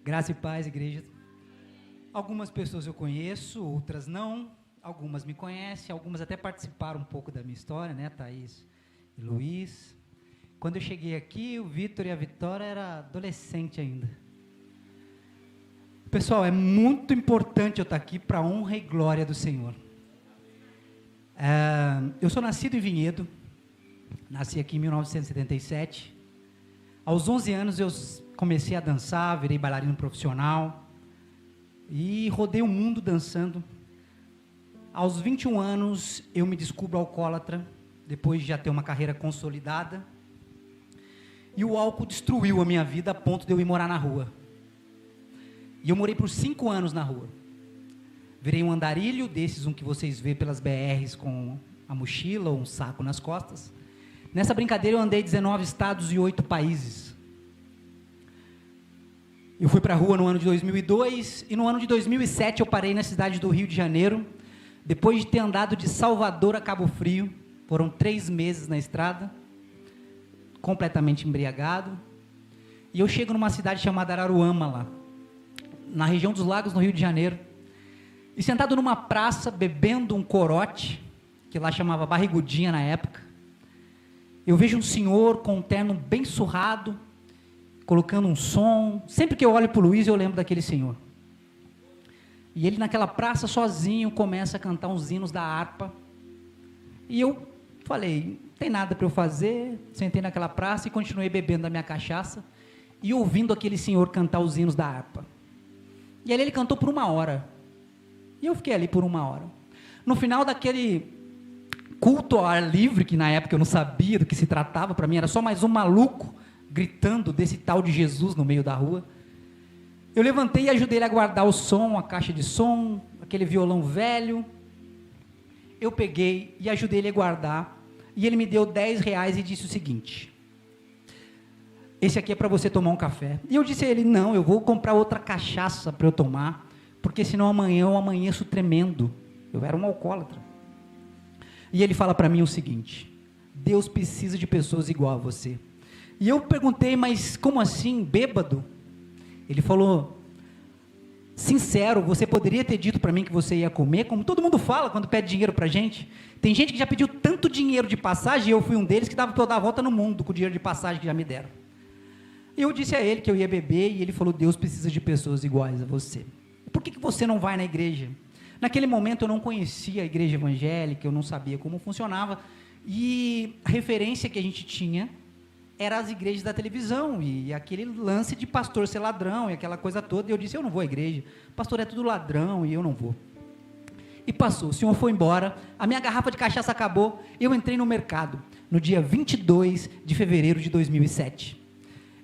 Graça e paz, igreja. Algumas pessoas eu conheço, outras não. Algumas me conhecem, algumas até participaram um pouco da minha história, né, Thaís e Luiz. Quando eu cheguei aqui, o Vitor e a Vitória eram adolescentes ainda. Pessoal, é muito importante eu estar aqui para a honra e glória do Senhor. Eu sou nascido em Vinhedo, nasci aqui em 1977. Aos 11 anos eu comecei a dançar, virei bailarino profissional e rodei o mundo dançando. Aos 21 anos eu me descubro alcoólatra, depois de já ter uma carreira consolidada. E o álcool destruiu a minha vida a ponto de eu ir morar na rua. E eu morei por 5 anos na rua. Virei um andarilho, desses que vocês vê pelas BRs com a mochila ou um saco nas costas. Nessa brincadeira eu andei 19 estados e 8 países. Eu fui para a rua no ano de 2002 e no ano de 2007 eu parei na cidade do Rio de Janeiro, depois de ter andado de Salvador a Cabo Frio. Foram 3 meses na estrada, completamente embriagado. E eu chego numa cidade chamada Araruama, lá, na região dos Lagos, no Rio de Janeiro. E sentado numa praça, bebendo um corote, que lá chamava barrigudinha na época, eu vejo um senhor com um terno bem surrado, colocando um som. Sempre que eu olho para o Luiz, eu lembro daquele senhor. E ele naquela praça, sozinho, começa a cantar uns hinos da harpa. E eu falei, não tem nada para eu fazer, sentei naquela praça e continuei bebendo a minha cachaça e ouvindo aquele senhor cantar os hinos da harpa. E ali ele cantou por 1 hora. E eu fiquei ali por 1 hora. No final daquele culto ao ar livre, que na época eu não sabia do que se tratava, para mim era só mais um maluco gritando desse tal de Jesus no meio da rua, eu levantei e ajudei ele a guardar o som, a caixa de som, aquele violão velho. Eu peguei e ajudei ele a guardar, e ele me deu R$10 e disse o seguinte: esse aqui é para você tomar um café. E eu disse a ele, não, eu vou comprar outra cachaça para eu tomar, porque senão amanhã eu amanheço tremendo. Eu era um alcoólatra. E ele fala para mim o seguinte: Deus precisa de pessoas igual a você. E eu perguntei, mas como assim, bêbado? Ele falou, sincero, você poderia ter dito para mim que você ia comer, como todo mundo fala quando pede dinheiro para a gente. Tem gente que já pediu tanto dinheiro de passagem, e eu fui um deles que dava para eu dar a volta no mundo com o dinheiro de passagem que já me deram. E eu disse a ele que eu ia beber, e ele falou, Deus precisa de pessoas iguais a você. Por que você não vai na igreja? Naquele momento eu não conhecia a igreja evangélica, eu não sabia como funcionava, e a referência que a gente tinha era as igrejas da televisão, e aquele lance de pastor ser ladrão, e aquela coisa toda. E eu disse, eu não vou à igreja, pastor é tudo ladrão, e eu não vou. E passou, o senhor foi embora, a minha garrafa de cachaça acabou, eu entrei no mercado, no dia 22 de fevereiro de 2007.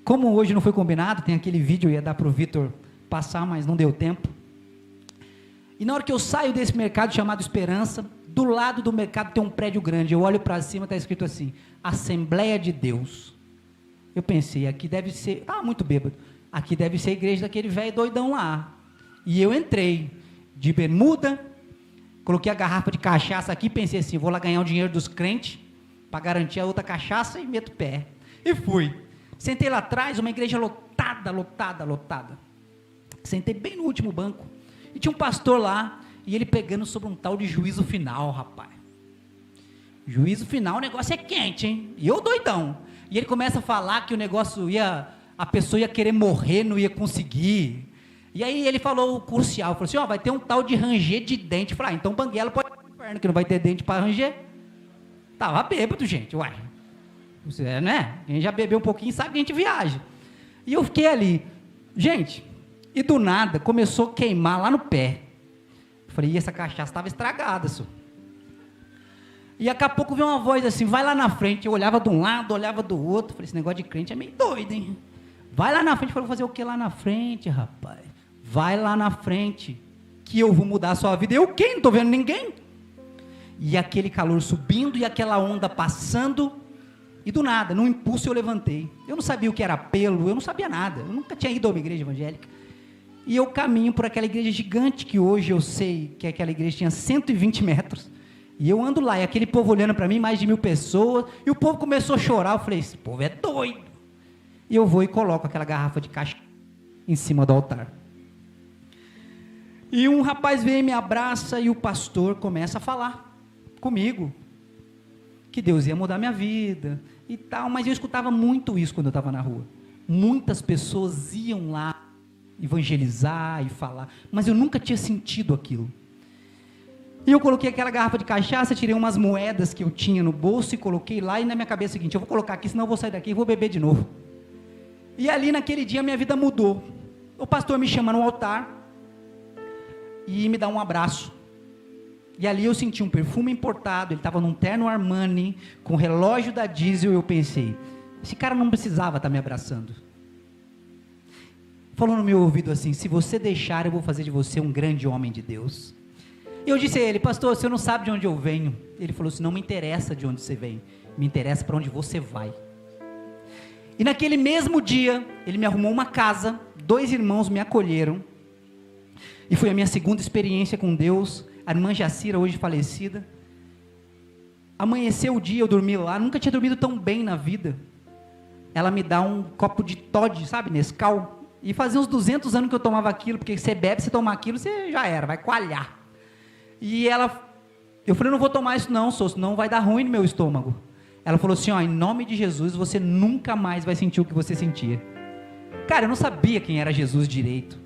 Como hoje não foi combinado, tem aquele vídeo, eu ia dar para o Vitor passar, mas não deu tempo. E na hora que eu saio desse mercado chamado Esperança, do lado do mercado tem um prédio grande, eu olho para cima, está escrito assim, Assembleia de Deus. Eu pensei, aqui deve ser, muito bêbado, aqui deve ser a igreja daquele velho doidão lá. E eu entrei de bermuda, coloquei a garrafa de cachaça aqui, pensei assim, vou lá ganhar o dinheiro dos crentes, para garantir a outra cachaça, e meto o pé. E fui. Sentei lá atrás, uma igreja lotada. Sentei bem no último banco. E tinha um pastor lá, e ele pegando sobre um tal de juízo final, rapaz. Juízo final, o negócio é quente, hein? E eu doidão. E ele começa a falar que o negócio a pessoa ia querer morrer, não ia conseguir. E aí ele falou o crucial, falou assim, vai ter um tal de ranger de dente. Eu falei, então Banguela pode ir pro inferno, que não vai ter dente para ranger. Tava bêbado, gente, uai. Você, né? Quem já bebeu um pouquinho sabe que a gente viaja. E eu fiquei ali, gente, e do nada começou a queimar lá no pé. Eu falei, essa cachaça estava estragada, senhor. E daqui a pouco veio uma voz assim, vai lá na frente. Eu olhava de um lado, olhava do outro. Falei, esse negócio de crente é meio doido, hein? Vai lá na frente. Eu falei, vou fazer o que lá na frente, rapaz? Vai lá na frente, que eu vou mudar a sua vida. Eu quem? Não estou vendo ninguém. E aquele calor subindo, e aquela onda passando, e do nada, num impulso eu levantei. Eu não sabia o que era apelo, eu não sabia nada. Eu nunca tinha ido a uma igreja evangélica. E eu caminho por aquela igreja gigante, que hoje eu sei que aquela igreja tinha 120 metros. E eu ando lá, e aquele povo olhando para mim, mais de 1000 pessoas, e o povo começou a chorar. Eu falei, esse povo é doido. E eu vou e coloco aquela garrafa de cachaça em cima do altar. E um rapaz vem, me abraça e o pastor começa a falar comigo, que Deus ia mudar minha vida e tal, mas eu escutava muito isso quando eu estava na rua. Muitas pessoas iam lá evangelizar e falar, mas eu nunca tinha sentido aquilo. E eu coloquei aquela garrafa de cachaça, tirei umas moedas que eu tinha no bolso e coloquei lá, e na minha cabeça é o seguinte: eu vou colocar aqui, senão eu vou sair daqui e vou beber de novo. E ali naquele dia minha vida mudou. O pastor me chama no altar e me dá um abraço. E ali eu senti um perfume importado, ele estava num terno Armani, com relógio da Diesel, e eu pensei, esse cara não precisava estar me abraçando. Falou no meu ouvido assim: se você deixar, eu vou fazer de você um grande homem de Deus. E eu disse a ele: pastor, você não sabe de onde eu venho. Ele falou assim: não me interessa de onde você vem, me interessa para onde você vai. E naquele mesmo dia, ele me arrumou uma casa, 2 irmãos me acolheram, e foi a minha segunda experiência com Deus. A irmã Jacira, hoje falecida, amanheceu o dia, eu dormi lá, nunca tinha dormido tão bem na vida. Ela me dá um copo de Toddy, sabe, Nescau, e fazia uns 200 anos que eu tomava aquilo, porque você bebe, você tomar aquilo, você já era, vai coalhar. E eu falei: não vou tomar isso não, senão vai dar ruim no meu estômago. Ela falou assim: ó, em nome de Jesus, você nunca mais vai sentir o que você sentia. Cara, eu não sabia quem era Jesus direito,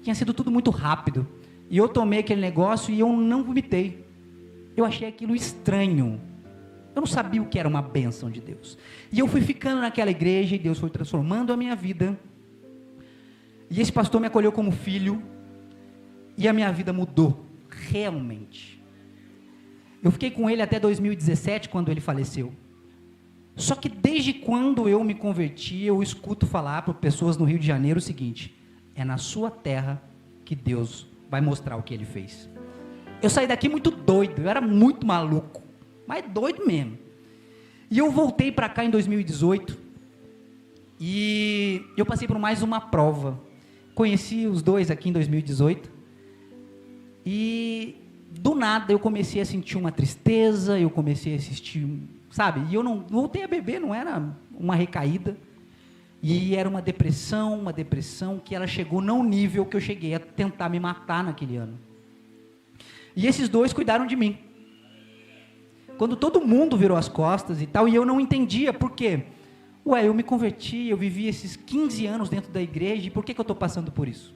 tinha sido tudo muito rápido, e eu tomei aquele negócio e eu não vomitei, eu achei aquilo estranho, eu não sabia o que era uma bênção de Deus, e eu fui ficando naquela igreja, e Deus foi transformando a minha vida, e esse pastor me acolheu como filho, e a minha vida mudou, realmente. Eu fiquei com ele até 2017, quando ele faleceu. Só que desde quando eu me converti, eu escuto falar para pessoas no Rio de Janeiro o seguinte: é na sua terra que Deus vai mostrar o que ele fez. Eu saí daqui muito doido, eu era muito maluco, mas doido mesmo. E eu voltei para cá em 2018, e eu passei por mais uma prova. Conheci os dois aqui em 2018, e do nada eu comecei a sentir uma tristeza, eu comecei a assistir, sabe, e eu não voltei a beber, não era uma recaída, e era uma depressão que ela chegou num nível que eu cheguei a tentar me matar naquele ano. E esses dois cuidaram de mim, quando todo mundo virou as costas e tal, e eu não entendia por quê. Eu me converti, eu vivi esses 15 anos dentro da igreja, e por que eu estou passando por isso?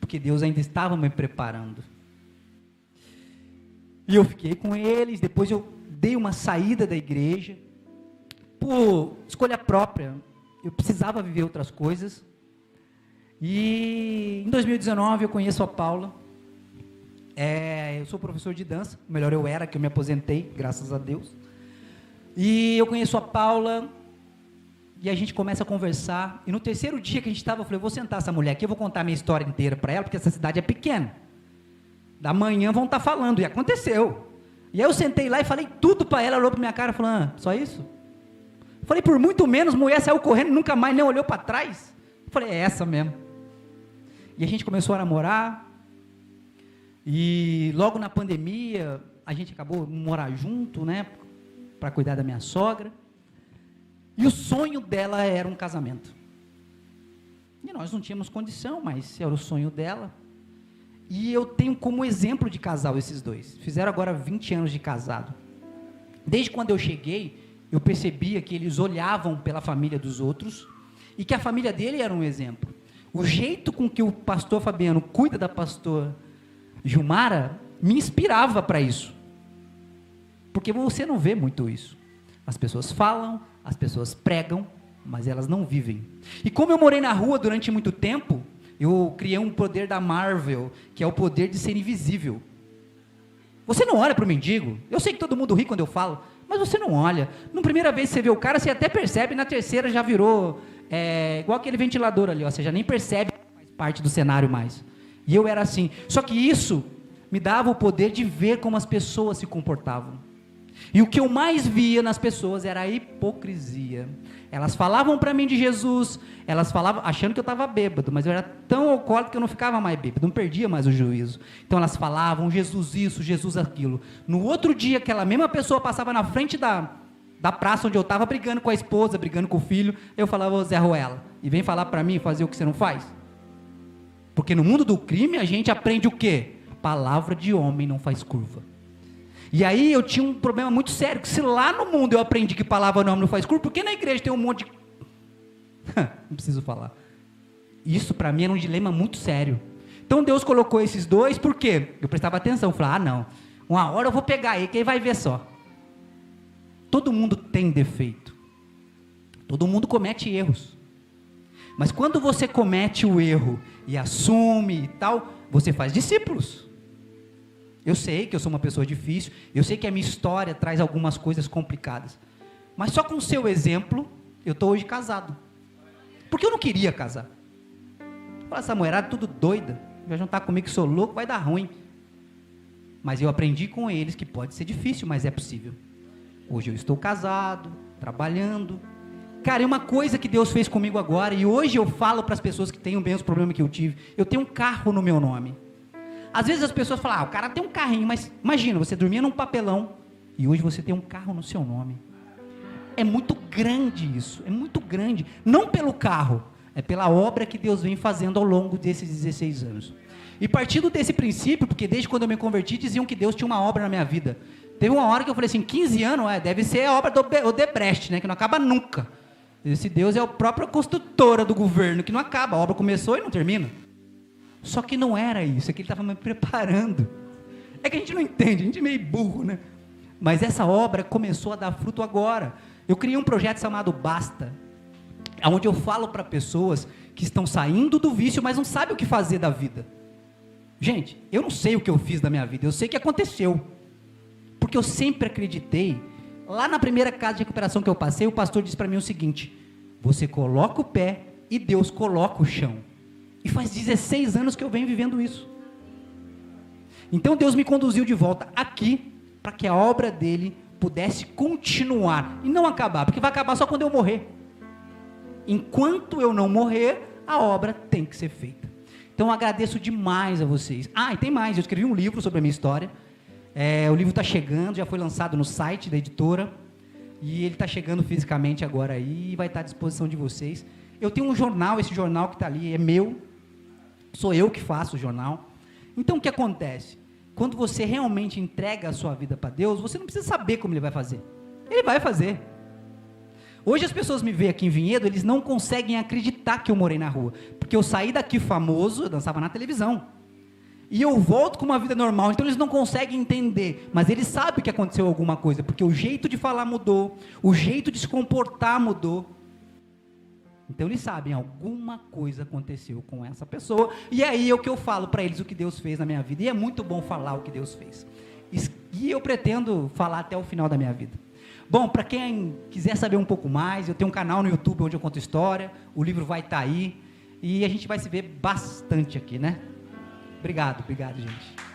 Porque Deus ainda estava me preparando. E eu fiquei com eles, depois eu dei uma saída da igreja, por escolha própria, eu precisava viver outras coisas, e em 2019 eu conheço a Paula, eu sou professor de dança, melhor eu era, que eu me aposentei, graças a Deus, e eu conheço a Paula, e a gente começa a conversar, e no terceiro dia que a gente estava, eu falei: vou sentar essa mulher aqui, eu vou contar a minha história inteira para ela, porque essa cidade é pequena, da manhã vão estar falando, e aconteceu. E aí eu sentei lá e falei tudo para ela, olhou para minha cara e falou: só isso? Falei: por muito menos, mulher saiu correndo, nunca mais nem olhou para trás. Falei: é essa mesmo. E a gente começou a namorar, e logo na pandemia, a gente acabou de morar junto, né, para cuidar da minha sogra, e o sonho dela era um casamento, e nós não tínhamos condição, mas era o sonho dela. E eu tenho como exemplo de casal esses dois. Fizeram agora 20 anos de casado. Desde quando eu cheguei, eu percebia que eles olhavam pela família dos outros e que a família dele era um exemplo. O jeito com que o pastor Fabiano cuida da pastora Gilmara me inspirava para isso. Porque você não vê muito isso. As pessoas falam, as pessoas pregam, mas elas não vivem. E como eu morei na rua durante muito tempo, eu criei um poder da Marvel, que é o poder de ser invisível. Você não olha para o mendigo, eu sei que todo mundo ri quando eu falo, mas você não olha. Na primeira vez que você vê o cara, você até percebe, na terceira já virou, igual aquele ventilador ali, ó, você já nem percebe que faz parte do cenário mais. E eu era assim, só que isso me dava o poder de ver como as pessoas se comportavam. E o que eu mais via nas pessoas era a hipocrisia. Elas falavam para mim de Jesus, elas falavam achando que eu estava bêbado, mas eu era tão alcoólico que eu não ficava mais bêbado, não perdia mais o juízo. Então elas falavam Jesus isso, Jesus aquilo. No outro dia, aquela mesma pessoa passava na frente da praça onde eu estava brigando com a esposa, brigando com o filho, eu falava, ô Zé Ruela, e vem falar para mim fazer o que você não faz? Porque no mundo do crime a gente aprende o quê? Palavra de homem não faz curva. E aí eu tinha um problema muito sério, que se lá no mundo eu aprendi que palavra de homem não faz curva, por que na igreja tem um monte de... não preciso falar. Isso para mim era um dilema muito sério. Então Deus colocou esses dois, por quê? Eu prestava atenção, falava, não, uma hora eu vou pegar ele, quem vai ver só. Todo mundo tem defeito. Todo mundo comete erros. Mas quando você comete o erro e assume e tal, você faz discípulos. Eu sei que eu sou uma pessoa difícil, eu sei que a minha história traz algumas coisas complicadas. Mas só com o seu exemplo, eu estou hoje casado. Porque eu não queria casar. Essa mulherada tudo doida, vai juntar comigo que sou louco, vai dar ruim. Mas eu aprendi com eles que pode ser difícil, mas é possível. Hoje eu estou casado, trabalhando. Cara, é uma coisa que Deus fez comigo agora, e hoje eu falo para as pessoas que têm o mesmo problema que eu tive, eu tenho um carro no meu nome. Às vezes as pessoas falam, o cara tem um carrinho, mas imagina, você dormia num papelão, e hoje você tem um carro no seu nome. É muito grande isso, é muito grande. Não pelo carro, é pela obra que Deus vem fazendo ao longo desses 16 anos. E partindo desse princípio, porque desde quando eu me converti, diziam que Deus tinha uma obra na minha vida. Teve uma hora que eu falei assim, 15 anos, deve ser a obra do Odebrecht, né, que não acaba nunca. Esse Deus é a própria construtora do governo, que não acaba, a obra começou e não termina. Só que não era isso, é que ele estava me preparando. É que a gente não entende, a gente é meio burro, né? Mas essa obra começou a dar fruto agora. Eu criei um projeto chamado Basta, onde eu falo para pessoas que estão saindo do vício, mas não sabem o que fazer da vida. Gente, eu não sei o que eu fiz da minha vida, eu sei o que aconteceu. Porque eu sempre acreditei, lá na primeira casa de recuperação que eu passei, o pastor disse para mim o seguinte, você coloca o pé e Deus coloca o chão. E faz 16 anos que eu venho vivendo isso. Então Deus me conduziu de volta aqui, para que a obra dele pudesse continuar, e não acabar, porque vai acabar só quando eu morrer. Enquanto eu não morrer, a obra tem que ser feita. Então eu agradeço demais a vocês. E tem mais, eu escrevi um livro sobre a minha história, o livro está chegando, já foi lançado no site da editora, e ele está chegando fisicamente agora aí, e vai estar à disposição de vocês. Eu tenho um jornal, esse jornal que está ali é meu, sou eu que faço o jornal. Então o que acontece? Quando você realmente entrega a sua vida para Deus, você não precisa saber como ele vai fazer, ele vai fazer. Hoje as pessoas me veem aqui em Vinhedo, eles não conseguem acreditar que eu morei na rua, porque eu saí daqui famoso, eu dançava na televisão, e eu volto com uma vida normal, então eles não conseguem entender, mas eles sabem que aconteceu alguma coisa, porque o jeito de falar mudou, o jeito de se comportar mudou, então eles sabem, alguma coisa aconteceu com essa pessoa, e aí é o que eu falo para eles, o que Deus fez na minha vida, e é muito bom falar o que Deus fez, e eu pretendo falar até o final da minha vida. Bom, para quem quiser saber um pouco mais, eu tenho um canal no YouTube onde eu conto história, o livro vai estar aí, e a gente vai se ver bastante aqui, né? Obrigado, gente.